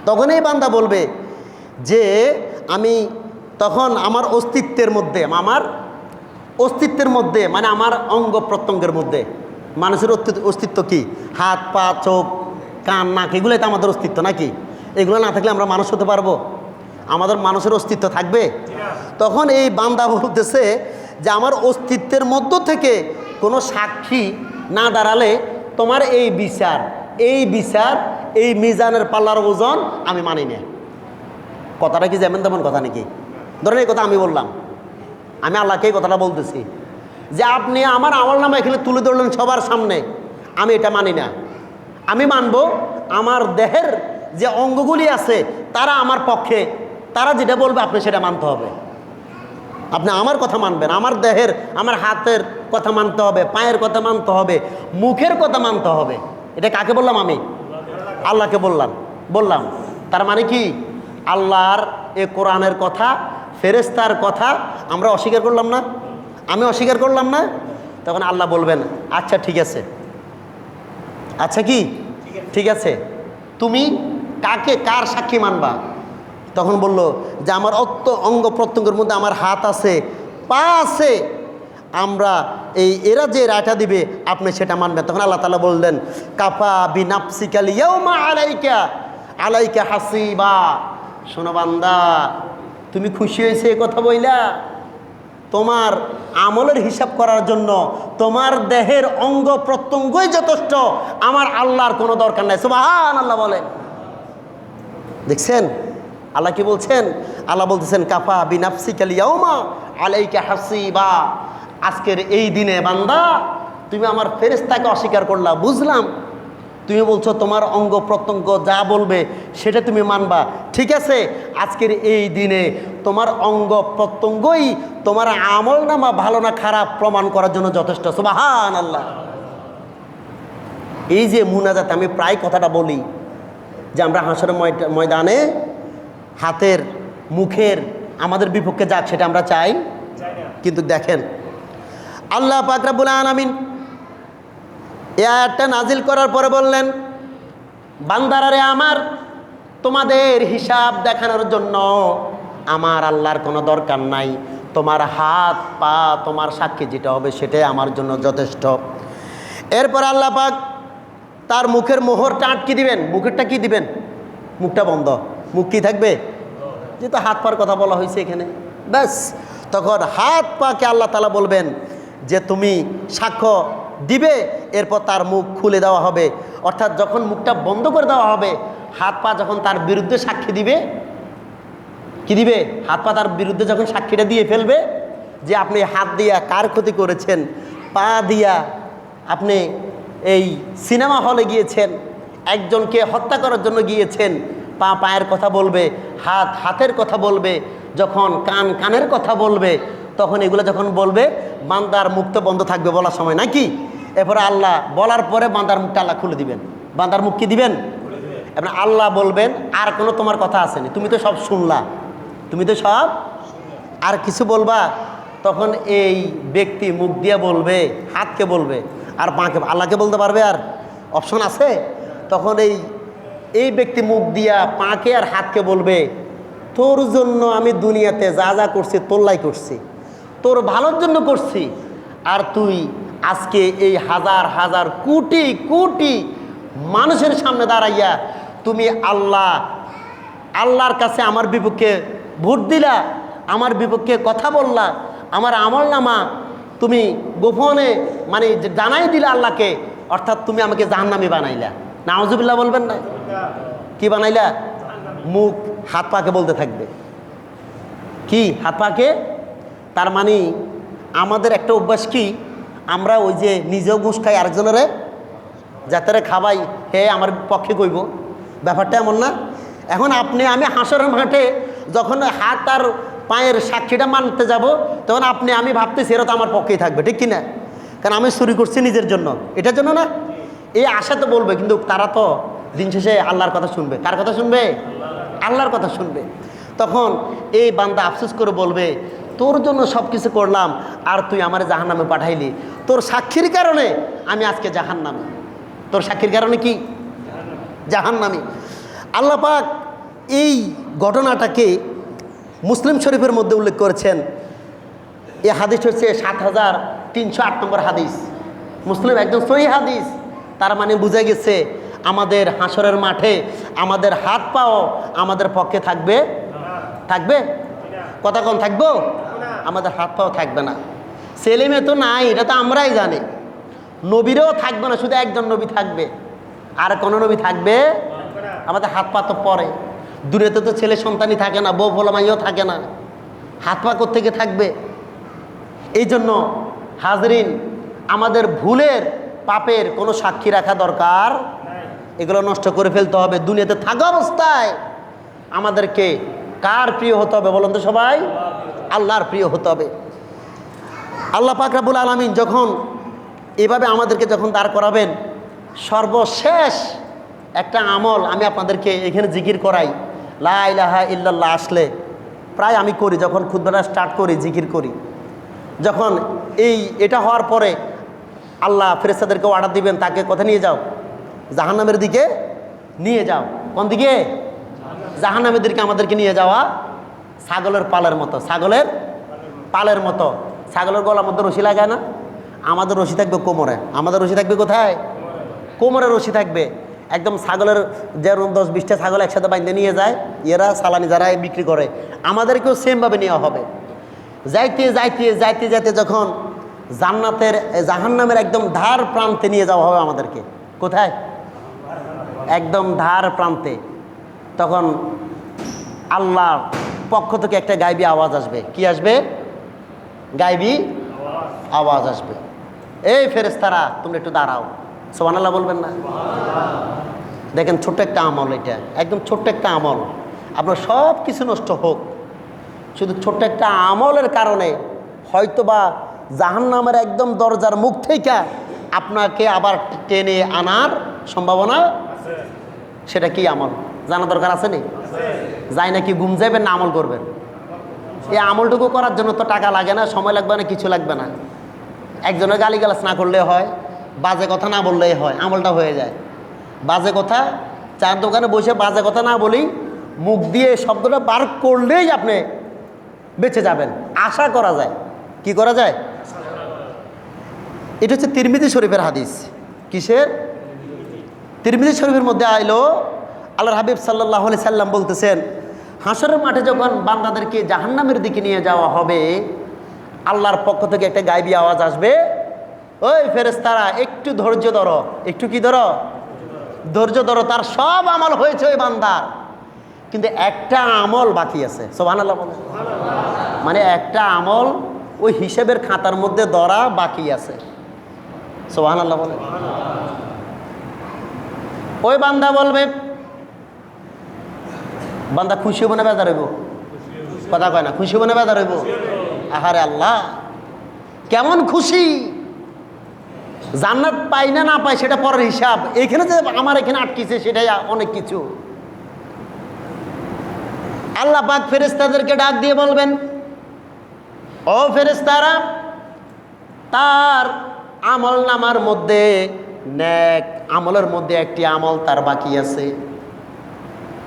S1: তখন এই বান্দা বলবে যে আমি তখন আমার অস্তিত্বের মধ্যে মানে আমার অঙ্গ প্রত্যঙ্গের মধ্যে, মানুষের অস্তিত্ব কি? হাত, পা, চোখ, কান, নাক, এগুলোই তো আমাদের অস্তিত্ব নাকি? এগুলো না থাকলে আমরা মানুষ হতে পারবো? আমাদের মানুষের অস্তিত্ব থাকবে? তখন এই বান্দা বলতেছে যে আমার অস্তিত্বের মধ্য থেকে কোনো সাক্ষী না দাঁড়ালে তোমার এই বিচার এই মিজানের পাল্লার ওজন আমি মানি না। কথাটা কি যেমন তেমন কথা নাকি? ধরেন এই কথা আমি বললাম, আমি আল্লাহকে এই কথাটা বলতেছি যে আপনি আমার আমলনামা এখানে তুলে ধরলেন সবার সামনে, আমি এটা মানি না। আমি মানব আমার দেহের যে অঙ্গগুলি আছে তারা আমার পক্ষে, তারা যেটা বলবে আপনি সেটা মানতে হবে। আপনি আমার কথা মানবেন, আমার দেহের, আমার হাতের কথা মানতে হবে, পায়ের কথা মানতে হবে, মুখের কথা মানতে হবে। এটা কাকে বললাম? আমি আল্লাহকে বললাম। তার মানে কি? আল্লাহর এ কোরআনের কথা, ফেরেশতার কথা আমরা অস্বীকার করলাম না? আমি অস্বীকার করলাম না? তখন আল্লাহ বলবেন, আচ্ছা ঠিক আছে, আচ্ছা কি ঠিক আছে, তুমি কার সাক্ষী মানবা? তখন বলল যে আমার অঙ্গ প্রত্যঙ্গের মধ্যে আমার হাত আছে, পা আছে, আমরা এরা যে রায়টা দিবে আপনি সেটা মানবেন। তখন আল্লাহ তাআলা বললেন, কাফা বিনাফসিকা ইয়াউমা আলাইকা হাসিবা। শোনো বান্দা, তুমি খুশি হয়েছে এই কথা বইলা? তোমার আমলের হিসাব করার জন্য তোমার দেহের অঙ্গ প্রত্যঙ্গই যথেষ্ট, আমার আল্লাহর কোনো দরকার নাই। সুবহানাল্লাহ বলেন। দেখছেন আল্লাহ কি বলছেন? আল্লাহ বলতেছেন, কাফা বিনাফসিকা ইয়াউমা আলাইকা হাসিবা। আজকের এই দিনে বান্দা তুমি আমার ফেরেশতাকে অস্বীকার করলা, বুঝলাম। তুমি বলছো তোমার অঙ্গ প্রত্যঙ্গ যা বলবে সেটা তুমি মানবা, ঠিক আছে। আজকের এই দিনে তোমার অঙ্গ প্রত্যঙ্গই তোমার আমল নামা ভালো না খারাপ প্রমাণ করার জন্য যথেষ্ট। সুবহানাল্লাহ। এই যে মুনাজাত, আমি প্রায় কথাটা বলি যে আমরা হাসরের ময়দানে হাতের মুখের আমাদের বিপক্ষে যাক, সেটা আমরা চাই। কিন্তু দেখেন আল্লাহ পাক রব্বুল আলামিন এই আয়াতটা নাজিল করার পরে বললেন, বান্দারারে আমার, তোমাদের হিসাব দেখানোর জন্য আমার আল্লাহর কোনো দরকার নাই। তোমার হাত পা তোমার সাক্ষী যেটা হবে সেটাই আমার জন্য যথেষ্ট। এরপর আল্লাহ পাক তার মুখের মোহরটা আটকে দিবেন। মুখেরটা কি দিবেন? মুখটা বন্ধ। মুখ কি থাকবে? যেহেতু হাত পার কথা বলা হয়েছে এখানে, ব্যাস। তখন হাত পাকে আল্লাহ তাআলা বলবেন যে তুমি সাক্ষ্য দিবে। এরপর তার মুখ খুলে দেওয়া হবে, অর্থাৎ যখন মুখটা বন্ধ করে দেওয়া হবে, হাত পা যখন তার বিরুদ্ধে সাক্ষী দিবে, কি দিবে? হাত পা তার বিরুদ্ধে যখন সাক্ষীটা দিয়ে ফেলবে যে আপনি হাত দিয়া কার ক্ষতি করেছেন, পা দিয়া আপনি এই সিনেমা হলে গিয়েছেন, একজনকে হত্যা করার জন্য গিয়েছেন, পা পায়ের কথা বলবে, হাত হাতের কথা বলবে, যখন কান কানের কথা বলবে, তখন এগুলো যখন বলবে বান্দার মুখ তো বন্ধ থাকবে বলার সময়, নাকি? এরপরে আল্লাহ বলার পরে বান্দার মুখটা আল্লাহ খুলে দিবেন। বান্দার মুখ কি দিবেন? এবার আল্লাহ বলবেন, আর কোনো তোমার কথা আসেনি, তুমি তো সব শুনলা, তুমি তো সব, আর কিছু বলবা? তখন এই ব্যক্তি মুখ দিয়ে বলবে, হাতকে বলবে, আর পাকে, আল্লাহকে বলতে পারবে? আর অপশন আছে? তখন এই ব্যক্তি মুখ দিয়া পাকে আর হাতকে বলবে, তোর জন্য আমি দুনিয়াতে যা যা করছি তোল্লাই করছি, তোর ভালোর জন্য করছি, আর তুই আজকে এই হাজার হাজার কোটি কোটি মানুষের সামনে দাঁড়াইয়া তুমি আল্লাহর কাছে আমার বিপক্ষে ভোট দিলা, আমার বিপক্ষে কথা বললা, আমার আমল নামা তুমি গোপনে মানে জানাই দিলা আল্লাহকে, অর্থাৎ তুমি আমাকে জাহান্নামী বানাইলা। নাউজুবিল্লাহ বলবেন না? কি বানাইলা? মুখ হাত পাকে বলতে থাকবে। কি হাত পাকে? তার মানে আমাদের একটা অভ্যাস কি, আমরা ওই যে নিজেও ঘুষ খাই, আরেকজনের যাতে খাবাই, হে আমার পক্ষে কইব, ব্যাপারটা এমন না? এখন আপনি আমি হাসরের মাঠে যখন হাত আর পায়ের সাক্ষীটা মানতে যাব, তখন আমি ভাবতেছি এরা তো আমার পক্ষেই থাকবে, ঠিক কিনা? কারণ আমি চুরি করছি নিজের জন্য, এটার জন্য না। এই আশা তো বলবে, কিন্তু তারা তো দিন শেষে আল্লাহর কথা শুনবে। কার কথা শুনবে? আল্লাহর কথা শুনবে। তখন এই বান্দা আফসোস করে বলবে, তোর জন্য সব কিছু করলাম আর তুই আমার জাহান্নামে পাঠাইলি, তোর সাক্ষীর কারণে আমি আজকে জাহান্নামী। তোর সাক্ষীর কারণে কি? জাহান্নামী। আল্লাহ পাক এই ঘটনাটাকে মুসলিম শরীফের মধ্যে উল্লেখ করেছেন। এই হাদিস হচ্ছে 7308 নম্বর হাদিস, মুসলিম একদম সহি হাদিস। তার মানে বুঝা গেছে আমাদের হাসরের মাঠে আমাদের হাত পাও আমাদের পক্ষে থাকবে? থাকবে? কথা কোন থাকবো? আমাদের হাত পাও থাকবে না। ছেলে মেয়ে তো নাই, এটা তো আমরাই জানি। নবীরও থাকবে না, শুধু একজন নবী থাকবে। আর কোন নবী থাকবে? আমাদের হাত পা তো পরে। দূরেতে তো ছেলে সন্তানই থাকে না, বউ ভোলামাইও থাকে না, হাত পা কোত্থেকে থাকবে? এই জন্য হাজরিন, আমাদের ভুলের পাপের কোনো সাক্ষী রাখা দরকার, এগুলো নষ্ট করে ফেলতে হবে। দুনিয়াতে থাকা অবস্থায় আমাদেরকে কার প্রিয় হতে হবে বলুন তো সবাই? আল্লাহর প্রিয় হতে হবে। আল্লাহ পাক রব্বুল আলামিন যখন এভাবে আমাদেরকে যখন দাঁড় করাবেন, সর্বশেষ একটা আমল আমি আপনাদেরকে এখানে জিকির করাই। লা ইলাহা ইল্লাল্লাহ আসলে প্রায় আমি করি, যখন খুতবাটা স্টার্ট করি জিকির করি। যখন এটা হওয়ার পরে আল্লাহ ফেরেশতাদেরকে অর্ডার দিবেন, তাকে কোথায় নিয়ে যাও? জাহান্নামের দিকে নিয়ে যাও। কোন দিকে? জাহান্নামের দিকে আমাদেরকে নিয়ে যাওয়া ছাগলের পালের মতো, ছাগলের পালের মতো। ছাগলের গলার মধ্যে রশি লাগায় না? আমাদের রশি থাকবে কোমরে। আমাদের রশি থাকবে কোথায়? কোমরে রশি থাকবে। একদম ছাগলের যেরকম 10-20টা ছাগল একসাথে বাইন্ধে নিয়ে যায় এরা সালানি যারা বিক্রি করে, আমাদেরকেও সেমভাবে নেওয়া হবে। যাইতে যাইতে যাইতে যাইতে যখন জান্নাতের জাহান্নামের একদম ধার প্রান্তে নিয়ে যাওয়া হবে আমাদেরকে। কোথায়? একদম ধার প্রান্তে। তখন আল্লাহর পক্ষ থেকে একটা গায়বী আওয়াজ আসবে। কি আসবে? গায়বী আওয়াজ আসবে, এই ফেরেশতারা তোমরা একটু দাঁড়াও। সুবহানাল্লাহ বলবেন না? দেখেন ছোট্ট একটা আমল, এটা একদম ছোট্ট একটা আমল। আপনার সব কিছু নষ্ট হোক, শুধু ছোট্ট একটা আমলের কারণে হয়তোবা জাহান্নামের একদম দরজার মুখ থেকে আপনাকে আবার টেনে আনার সম্ভাবনা। সেটা কি আমল জানা দরকার আছে নি? যাই নাকি ঘুম যাবেন না আমল করবেন? এই আমলটুকু করার জন্য তো টাকা লাগে না, সময় লাগবে না, কিছু লাগবে না। একজনের গালিগালাজ না করলে হয়, বাজে কথা না বললেই হয়, আমলটা হয়ে যায়। বাজে কথা, চার দোকানে বসে বাজে কথা না বলি, মুখ দিয়ে শব্দটা বার করলেই আপনি বেঁচে যাবেন, আশা করা যায়। কি করা যায়? এটা হচ্ছে তিরমিজি শরীফের হাদিস। কিসের? তিরমিজি শরীফের মধ্যে আইলো আল্লাহর হাবিব সাল্লাল্লাহু আলাইহি সাল্লাম বলতেছেন, হাসরের মাঠে যখন বান্দাদেরকে জাহান্নামের দিকে নিয়ে যাওয়া হবে, আল্লাহর পক্ষ থেকে একটা গায়বী আওয়াজ আসবে, ওই ফেরেশতারা একটু ধৈর্য ধরো। একটু কি ধরো? ধৈর্য ধরো। তার সব আমল হয়েছে ওই বান্দার, কিন্তু একটা আমল বাকি আছে। সুবহানাল্লাহ বলেন। মানে একটা আমল ওই হিসেবের খাতার মধ্যে ধরা বাকি আছে। সুবহানাল্লাহ বলেন। ওই বান্দা বলবে, বান্দা খুশি হবো না বেজার হইব? কথা কয় না, খুশি হবো না বেজার হইব? আহারে আল্লাহ, কেমন খুশি! জান্নাত পাই না না পাই সেটা পরের হিসাব, এখানে যে আমার এখানে আটকিছে সেটাই অনেক কিছু। আল্লাহ পাক ফেরেশতাদেরকে ডাক দিয়ে বলবেন, ও ফেরেশতারা, তার আমল নামার মধ্যে নেক আমলের মধ্যে একটি আমল তার বাকি আছে।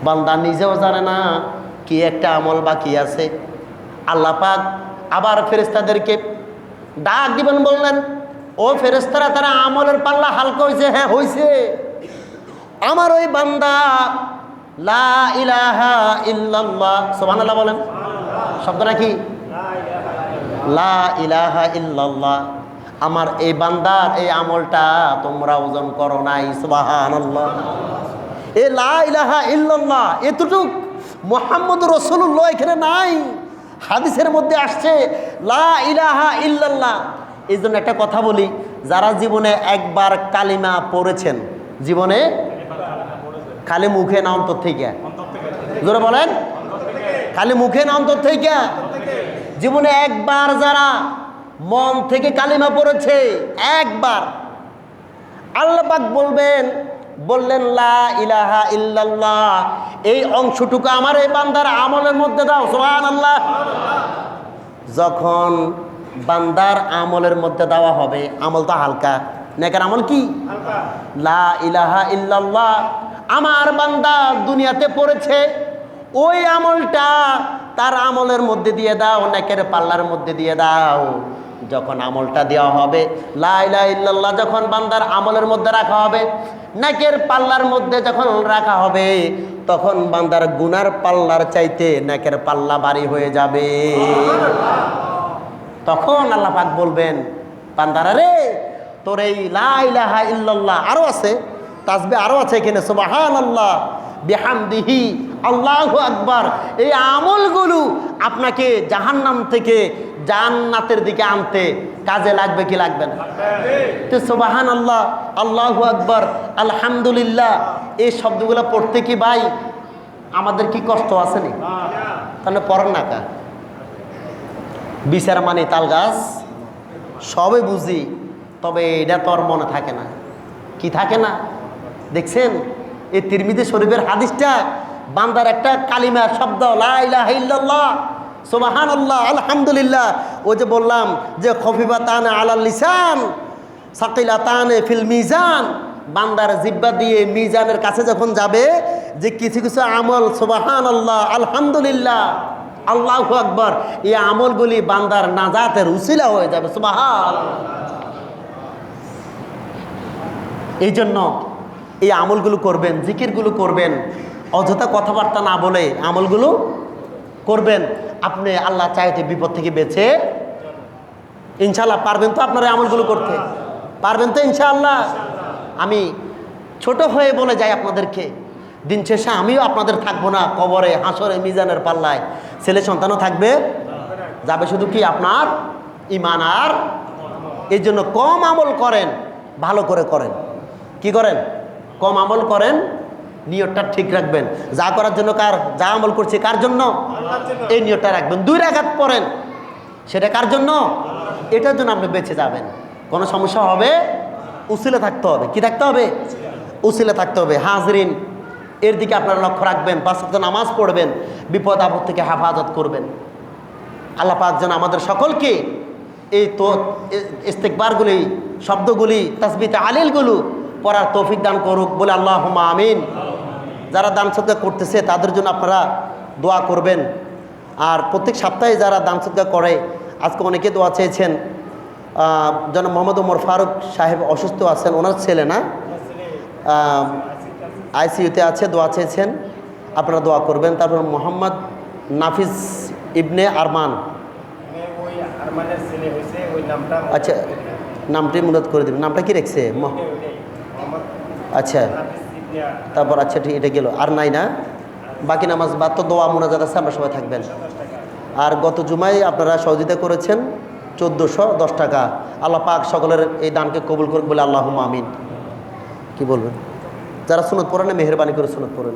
S1: বান্দা নিজেও জানে না কি একটা আমল বাকি আছে। আল্লাহ পাক আবার ফেরেশতাদেরকে ডাক দিবেন, বললেন, ও ফেরেশতারা, তারা আমলের পাল্লা হালকা হয়েছে? হ্যাঁ হয়েছে। আমার ওই বান্দা লা ইলাহা ইল্লাল্লাহ, সুবহানাল্লাহ বলেন। শব্দটা কি? লা ইলাহা ইল্লাল্লাহ। আমার এই বান্দার এই আমলটা তোমরা ওজন করো নাই। সুবহানাল্লাহ। এ লা ইলাহা ইল্লাল্লাহ এতটুক মুহাম্মদুর রাসূলুল্লাহ এখানে নাই, হাদিসের মধ্যে আসছে লা ইলাহা ইল্লাল্লাহ। এই জন্য একটা কথা বলি, যারা জীবনে একবার কালিমা পড়েছেন, জীবনে খালি মুখে না অন্তর থেকে? জোরে বলেন, খালি মুখে না অন্তর থেকে? জীবনে একবার যারা মন থেকে কালিমা পড়েছে, একবার, আল্লাহ পাক বললেন লা ইলাহা ইল্লাল্লাহ, এই অংশটুকু আমার এই বান্দার আমলের মধ্যে দাও। সুবহানাল্লাহ। যখন বান্দার আমলের মধ্যে দেওয়া হবে, আমল তো হালকা, নেকের আমল কি? লা ইলাহা ইল্লাল্লাহ আমার বান্দা দুনিয়াতে পড়েছে, ওই আমলটা তার আমলের মধ্যে দিয়ে দাও, নেকের পাল্লার মধ্যে দিয়ে দাও। যখন আমলটা দেওয়া হবে, লা ইলাহা ইল্লাল্লাহ যখন বান্দার আমলের মধ্যে রাখা হবে, নেকের পাল্লার মধ্যে যখন রাখা হবে, তখন বান্দার গুনার পাল্লার চাইতে নেকের পাল্লা ভারী হয়ে যাবে। তখন আল্লাহ পাক বলবেন, বান্দারা রে, তোর এই লা ইলাহা ইল্লাল্লাহ আরো আছে, তাসবিহ আরো আছে এখানে, সুবহানাল্লাহ বিহামদিহি আল্লাহু আকবার, এই আমলগুলো আপনাকে জাহান্নাম থেকে জান্নাতের দিকে আনতে কাজে লাগবে কি লাগবে না? তো সুবহানাল্লাহ, আল্লাহু আকবার, আলহামদুলিল্লাহ, এই শব্দগুলো পড়তে কি ভাই আমাদের কি কষ্ট আছে নি? তাহলে পড়েন না কা? বিচার মানে তাল গাছ, সবে বুঝি, তবে এটা তোর মনে থাকে না। কি থাকে না? দেখছেন এই তিরমিজি শরীফের হাদিসটা, বান্দার একটা কালিমার শব্দ লা ইলাহা ইল্লাল্লাহ, সুবহানাল্লাহ, আলহামদুলিল্লাহ, ওই যে বললাম যে খফিফাতান আলাল লিসান সাকিলাতান ফিল মিজান, বান্দার জিহ্বা দিয়ে মিজানের কাছে যখন যাবে, যে কিছু কিছু আমল সুবহানাল্লাহ, আলহামদুলিল্লাহ, আল্লাহু আকবার, এই আমলগুলি বান্দার নাজাতের উসিলা হয়ে যাবে। সুবহানাল্লাহ। এই জন্য এই আমলগুলো করবেন, জিকিরগুলো করবেন, অযথা কথাবার্তা না বলে আমলগুলো করবেন। আপনি আল্লাহ চাইতে বিপদ থেকে বেঁচে ইনশাআল্লাহ পারবেন তো আপনারা আমলগুলো করতে? পারবেন তো ইনশাআল্লাহ? আমি ছোট হয়ে বলে যাই আপনাদেরকে, দিন শেষে আমিও আপনাদের থাকবো না, কবরে, হাসরে, মিজানের পাল্লায় ছেলে সন্তানও থাকবে, যাবে শুধু কি আপনার ঈমান। আর এই জন্য কম আমল করেন, ভালো করে করেন। কি করেন? কম আমল করেন, নিয়তটা ঠিক রাখবেন। যা করার জন্য, যা আমল করছে কার জন্য, এই নিয়তটা রাখবেন। 2 রাকাত পড়েন, সেটা কার জন্য? এটার জন্য আপনি বেঁচে যাবেন। কোনো সমস্যা হবে, উসিলা থাকতে হবে। কি থাকতে হবে? উসিলা থাকতে হবে। হাজরিন, এর দিকে আপনারা লক্ষ্য রাখবেন। 5 ওয়াক্ত নামাজ পড়বেন, বিপদ আপদ থেকে হেফাজত করবেন। আল্লাহ পাক যেন আমাদের সকলকে এই তো ইস্তেগফারগুলি, শব্দগুলি, তাসবিহ তাহলিলগুলো পড়ার তৌফিক দান করুক বলে আল্লাহুম্মা আমিন। যারা দান সদকা করতেছে তাদের জন্য আপনারা দোয়া করবেন। আর প্রত্যেক সপ্তাহে যারা দান সদকা করে, আজকে অনেকে দোয়া চেয়েছেন। যেন মোহাম্মদ ওমর ফারুক সাহেব অসুস্থ আছেন, ওনার ছেলে না, আইসিইউতে আছে, দোয়া চেয়েছেন, আপনারা দোয়া করবেন। তারপর মোহাম্মদ নাফিস ইবনে আরমান, আচ্ছা নামটি মুরাদ করে দেবেন। নামটা কি রেখেছে? আচ্ছা, তারপর আচ্ছা ঠিক, এটা গেল আর নাই না? বাকি নামাজ বাদ তো দোয়া মুনাজাত আছে, আমরা সবাই থাকবেন। আর গত জুমায় আপনারা সহযোগিতা করেছেন 1410 টাকা। আল্লাহ পাক সকলের এই দানকে কবুল করুক বলে আল্লাহুম্মা আমিন। কি বলবেন? যারা সুন্নত পড়েন, মেহেরবানি করে সুন্নত পড়েন।